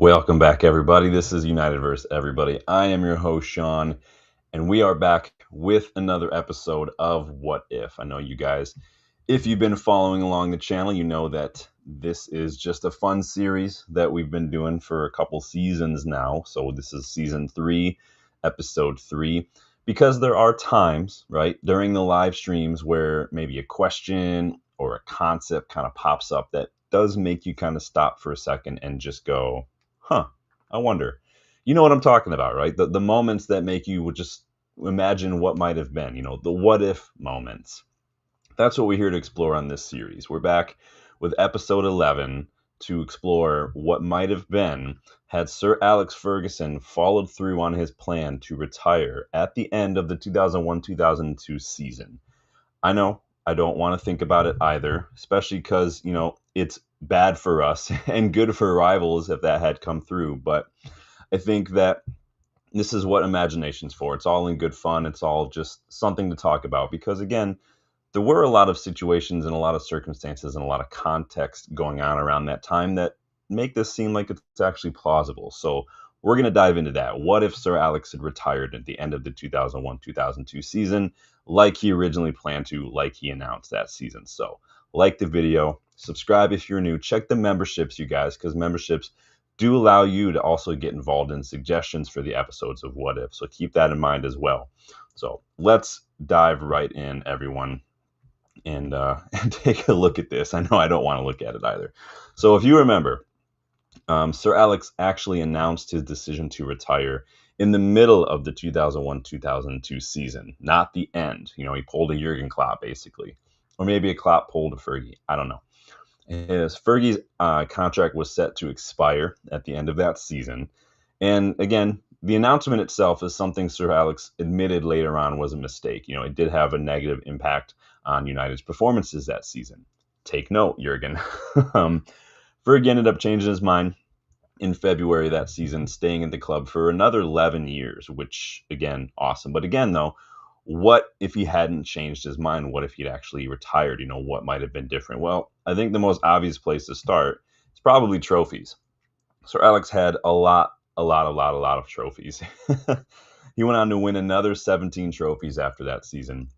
Welcome back, everybody. This is United vs. Everybody. I am your host, Sean, and we are back with another episode of What If. I know you guys, if you've been following along the channel, you know that this is just a fun series that we've been doing for a couple seasons now. So this is season 3, episode 3, because there are times, right, during the live streams where maybe a question or a concept kind of pops up that does make you kind of stop for a second and just go, I wonder. You know what I'm talking about, right? The moments that make you would just imagine what might have been, the what if moments. That's what we're here to explore on this series. We're back with episode 11 to explore what might have been had Sir Alex Ferguson followed through on his plan to retire at the end of the 2001-2002 season. I know I don't want to think about it either, especially because, it's bad for us and good for rivals if that had come through. But I think that this is what imagination's for. It's all in good fun. It's all just something to talk about because, again, there were a lot of situations and a lot of circumstances and a lot of context going on around that time that make this seem like it's actually plausible. So we're going to dive into that. What if Sir Alex had retired at the end of the 2001-2002 season like he originally planned to, like he announced that season? So like the video, subscribe if you're new, check the memberships, you guys, because memberships do allow you to also get involved in suggestions for the episodes of What If. So keep that in mind as well. So let's dive right in, everyone, and take a look at this. I know I don't want to look at it either. So if you remember, Sir Alex actually announced his decision to retire in the middle of the 2001-2002 season, not the end. He pulled a Jurgen Klopp, basically. Or maybe a Klopp pulled a Fergie. I don't know. As Fergie's contract was set to expire at the end of that season. And again, the announcement itself is something Sir Alex admitted later on was a mistake. It did have a negative impact on United's performances that season. Take note, Jurgen. Fergie ended up changing his mind in February that season, staying in the club for another 11 years, which, again, awesome. But again, though, what if he hadn't changed his mind? What if he'd actually retired? What might have been different? Well, I think the most obvious place to start is probably trophies. Sir Alex had a lot of trophies. He went on to win another 17 trophies after that season,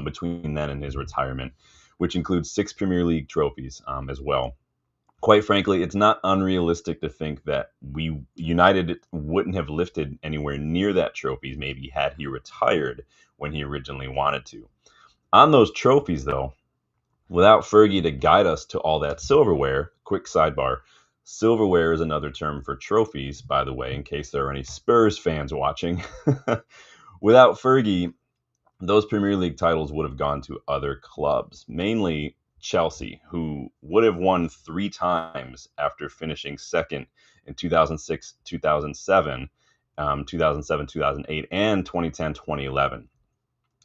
between then and his retirement, which includes 6 Premier League trophies as well. Quite frankly, it's not unrealistic to think that United wouldn't have lifted anywhere near that trophies maybe had he retired when he originally wanted to. On those trophies, though, without Fergie to guide us to all that silverware, quick sidebar, silverware is another term for trophies, by the way, in case there are any Spurs fans watching. Without Fergie, those Premier League titles would have gone to other clubs, mainly Chelsea, who would have won 3 times after finishing second in 2006, 2007, 2007, 2008, and 2010, 2011.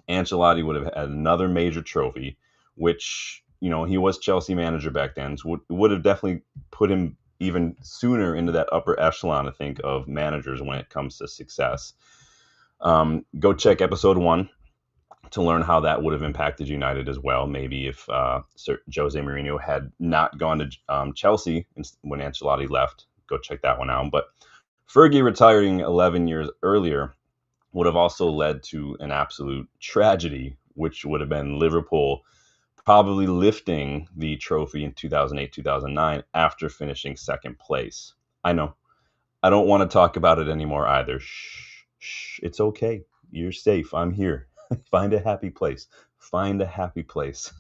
Ancelotti would have had another major trophy, which, he was Chelsea manager back then, so would have definitely put him even sooner into that upper echelon, I think, of managers when it comes to success. Go check episode 1 to learn how that would have impacted United as well. Maybe if Sir Jose Mourinho had not gone to Chelsea when Ancelotti left. Go check that one out. But Fergie retiring 11 years earlier would have also led to an absolute tragedy, which would have been Liverpool probably lifting the trophy in 2008-2009 after finishing second place. I know. I don't want to talk about it anymore either. Shh. It's okay. You're safe. I'm here. Find a happy place. Find a happy place.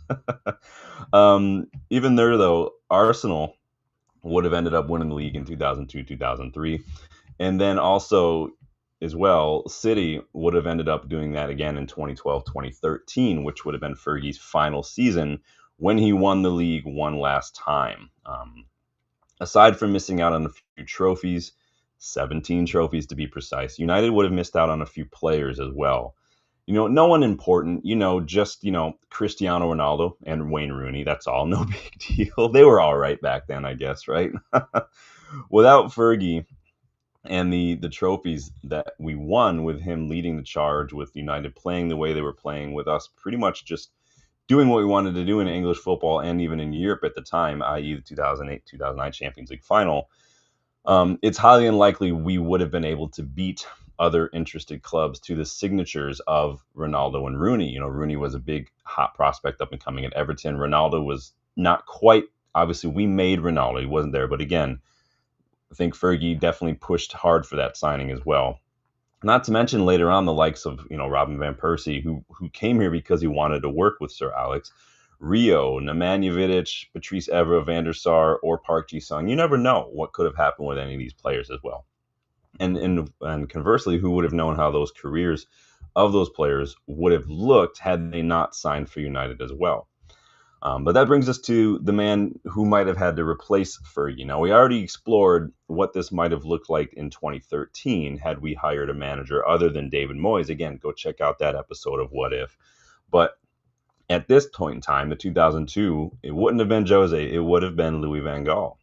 Even there, though, Arsenal would have ended up winning the league in 2002, 2003. And then also, as well, City would have ended up doing that again in 2012, 2013, which would have been Fergie's final season when he won the league one last time. Aside from missing out on a few trophies, 17 trophies to be precise, United would have missed out on a few players as well. No one important, just, Cristiano Ronaldo and Wayne Rooney. That's all. No big deal. They were all right back then, I guess, right? Without Fergie and the trophies that we won with him leading the charge, with United playing the way they were playing, with us pretty much just doing what we wanted to do in English football and even in Europe at the time, i.e. the 2008-2009 Champions League final, It's highly unlikely we would have been able to beat other interested clubs to the signatures of Ronaldo and Rooney. You know, Rooney was a big hot prospect up and coming at Everton. Ronaldo was not quite. Obviously, we made Ronaldo. He wasn't there, but again, I think Fergie definitely pushed hard for that signing as well. Not to mention later on the likes of Robin van Persie, who came here because he wanted to work with Sir Alex. Rio, Nemanja Vidic, Patrice Evra, Van der Sar, or Park Ji-sung. You never know what could have happened with any of these players as well. And conversely, who would have known how those careers of those players would have looked had they not signed for United as well. But that brings us to the man who might have had to replace Fergie. Now, we already explored what this might have looked like in 2013 had we hired a manager other than David Moyes. Again, go check out that episode of What If. But at this point in time, the 2002, it wouldn't have been Jose, it would have been Louis van Gaal.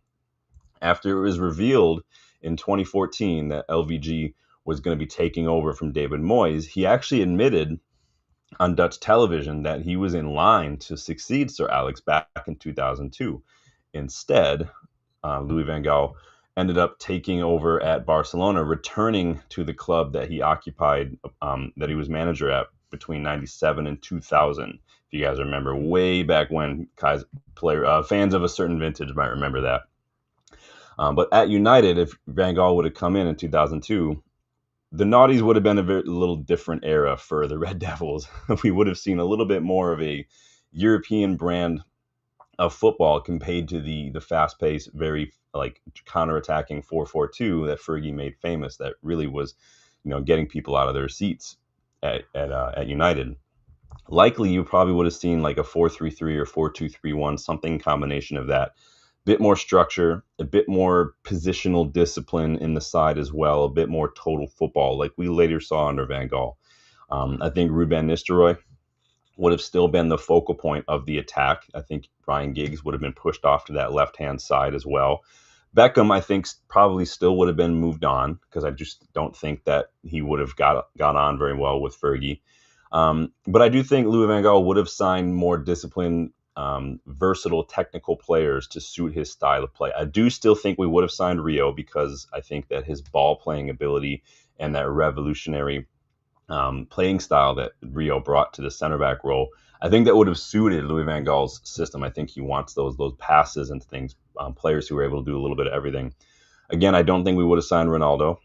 After it was revealed in 2014 that LVG was going to be taking over from David Moyes, he actually admitted on Dutch television that he was in line to succeed Sir Alex back in 2002. Instead, Louis van Gaal ended up taking over at Barcelona, returning to the club that he occupied, that he was manager at between 97 and 2000. If you guys remember, way back when, fans of a certain vintage might remember that. But at United, if Van Gaal would have come in 2002, the Naughties would have been a little different era for the Red Devils. We would have seen a little bit more of a European brand of football compared to the fast-paced, very like counter-attacking 4-4-2 that Fergie made famous. That really was, getting people out of their seats at United. Likely, you probably would have seen like a 4-3-3 or 4-2-3-1, something combination of that. Bit more structure, a bit more positional discipline in the side as well, a bit more total football, like we later saw under Van Gaal. I think Ruben Nistelrooy would have still been the focal point of the attack. I think Ryan Giggs would have been pushed off to that left-hand side as well. Beckham, I think, probably still would have been moved on because I just don't think that he would have got on very well with Fergie. But I do think Louis van Gaal would have signed more disciplined, versatile technical players to suit his style of play. I do still think we would have signed Rio because I think that his ball playing ability and that revolutionary playing style that Rio brought to the center back role, I think that would have suited Louis van Gaal's system. I think he wants those passes and things, players who are able to do a little bit of everything. Again, I don't think we would have signed Ronaldo.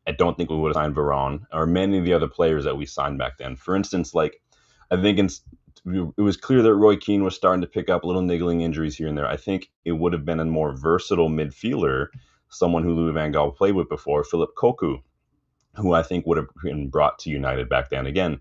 I don't think we would have signed Varane or many of the other players that we signed back then. For instance, like I think it was clear that Roy Keane was starting to pick up little niggling injuries here and there. I think it would have been a more versatile midfielder, someone who Louis van Gaal played with before, Philip Cocu, who I think would have been brought to United back then. Again,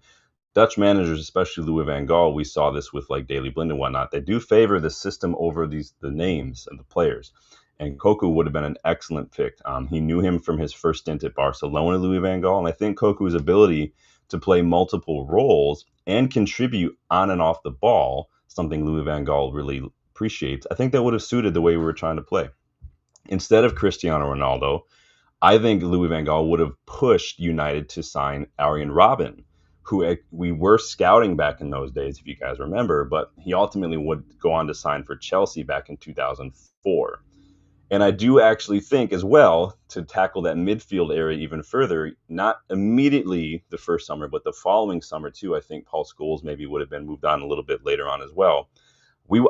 Dutch managers, especially Louis van Gaal, we saw this with like Daley Blind and whatnot. They do favor the system over the names of the players. And Cocu would have been an excellent pick. He knew him from his first stint at Barcelona, Louis van Gaal, and I think Cocu's ability to play multiple roles and contribute on and off the ball, something Louis van Gaal really appreciates, I think that would have suited the way we were trying to play. Instead of Cristiano Ronaldo, I think Louis van Gaal would have pushed United to sign Arjen Robben, who we were scouting back in those days, if you guys remember, but he ultimately would go on to sign for Chelsea back in 2004. And I do actually think as well, to tackle that midfield area even further, not immediately the first summer, but the following summer too, I think Paul Scholes maybe would have been moved on a little bit later on as well.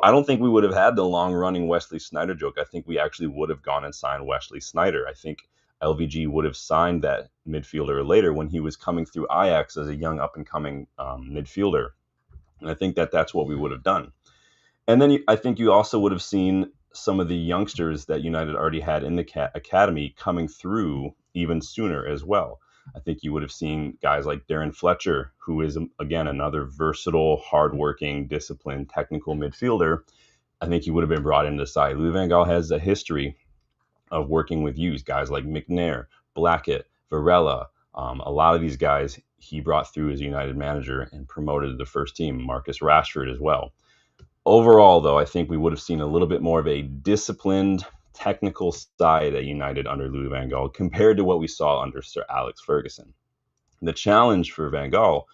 I don't think we would have had the long-running Wesley Sneijder joke. I think we actually would have gone and signed Wesley Sneijder. I think LVG would have signed that midfielder later when he was coming through Ajax as a young up-and-coming midfielder. And I think that's what we would have done. And then I think you also would have seen some of the youngsters that United already had in the academy coming through even sooner as well. I think you would have seen guys like Darren Fletcher, who is, again, another versatile, hardworking, disciplined, technical midfielder. I think he would have been brought into the side. Louis van Gaal has a history of working with youth, guys like McNair, Blackett, Varela. A lot of these guys he brought through as United manager and promoted to the first team, Marcus Rashford as well. Overall, though, I think we would have seen a little bit more of a disciplined, technical side at United under Louis van Gaal compared to what we saw under Sir Alex Ferguson. The challenge for Van Gaal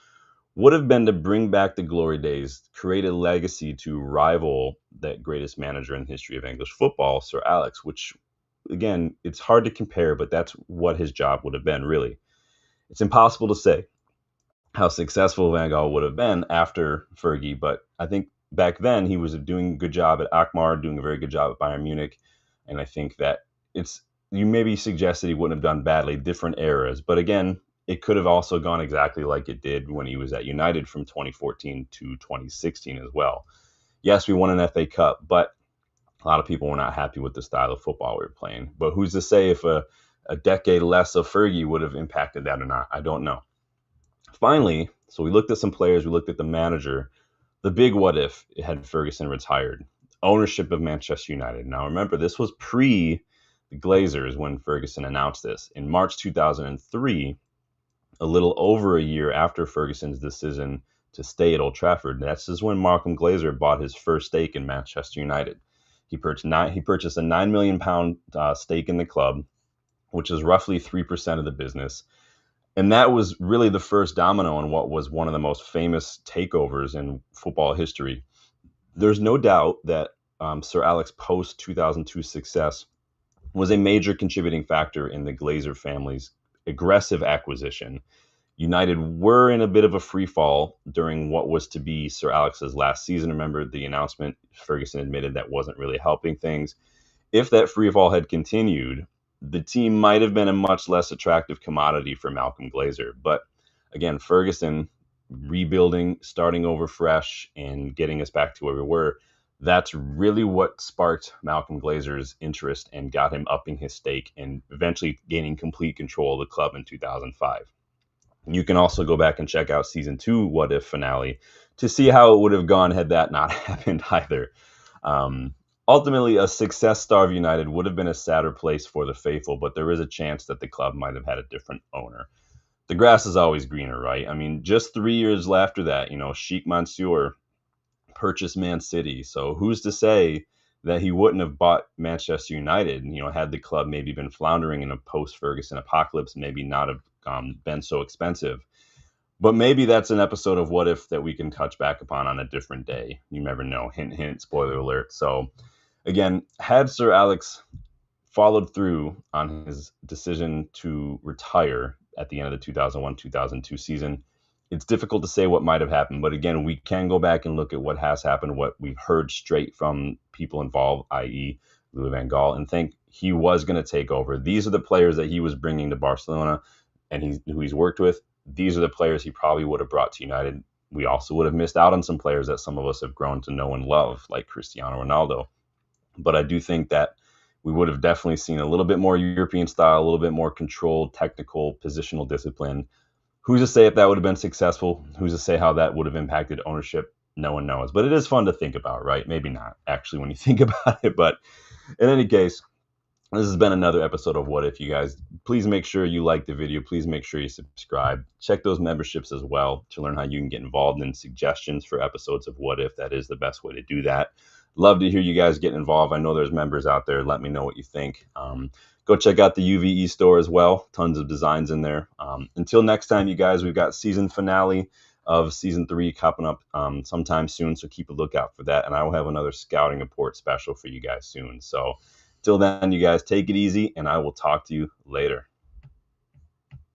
would have been to bring back the glory days, create a legacy to rival that greatest manager in the history of English football, Sir Alex, which again, it's hard to compare, but that's what his job would have been, really. It's impossible to say how successful Van Gaal would have been after Fergie, but I think back then he was doing a good job at Akmar, doing a very good job at Bayern Munich, and I think that it's you maybe suggested he wouldn't have done badly, different eras, but again, it could have also gone exactly like it did when he was at United from 2014 to 2016 as well. Yes, we won an FA Cup, but a lot of people were not happy with the style of football we were playing. But who's to say if a decade less of Fergie would have impacted that or not? I don't know. Finally, so we looked at some players, we looked at the manager. The big what if had Ferguson retired. Ownership of Manchester United. Now remember, this was pre the Glazers when Ferguson announced this. In March 2003, a little over a year after Ferguson's decision to stay at Old Trafford, that's just when Malcolm Glazer bought his first stake in Manchester United. He purchased a £9 million stake in the club, which is roughly 3% of the business. And that was really the first domino in what was one of the most famous takeovers in football history. There's no doubt that Sir Alex post 2002 success was a major contributing factor in the Glazer family's aggressive acquisition. United were in a bit of a free fall during what was to be Sir Alex's last season. Remember the announcement, Ferguson admitted that wasn't really helping things. If that free fall had continued, the team might have been a much less attractive commodity for Malcolm Glazer. But again, Ferguson rebuilding, starting over fresh, and getting us back to where we were, that's really what sparked Malcolm Glazer's interest and got him upping his stake and eventually gaining complete control of the club in 2005. You can also go back and check out season 2 What If finale to see how it would have gone had that not happened either. Ultimately, a success starved United would have been a sadder place for the faithful, but there is a chance that the club might have had a different owner. The grass is always greener, right? I mean, just 3 years after that, Sheikh Mansour purchased Man City. So who's to say that he wouldn't have bought Manchester United, had the club maybe been floundering in a post-Ferguson apocalypse, maybe not have been so expensive. But maybe that's an episode of What If that we can touch back upon on a different day. You never know. Hint, hint, spoiler alert. So again, had Sir Alex followed through on his decision to retire at the end of the 2001-2002 season, it's difficult to say what might have happened. But again, we can go back and look at what has happened, what we've heard straight from people involved, i.e. Louis van Gaal, and think he was going to take over. These are the players that he was bringing to Barcelona and who he's worked with. These are the players he probably would have brought to United. We also would have missed out on some players that some of us have grown to know and love, like Cristiano Ronaldo. But I do think that we would have definitely seen a little bit more European style, a little bit more controlled, technical, positional discipline. Who's to say if that would have been successful? Who's to say how that would have impacted ownership? No one knows. But it is fun to think about, right? Maybe not, actually, when you think about it. But in any case, this has been another episode of What If, you guys. Please make sure you like the video. Please make sure you subscribe. Check those memberships as well to learn how you can get involved in suggestions for episodes of What If. That is the best way to do that. Love to hear you guys get involved. I know there's members out there. Let me know what you think. Go check out the UVE store as well. Tons of designs in there. Until next time, you guys, we've got season finale of season 3 coming up sometime soon. So keep a lookout for that. And I will have another scouting report special for you guys soon. So till then, you guys, take it easy, and I will talk to you later.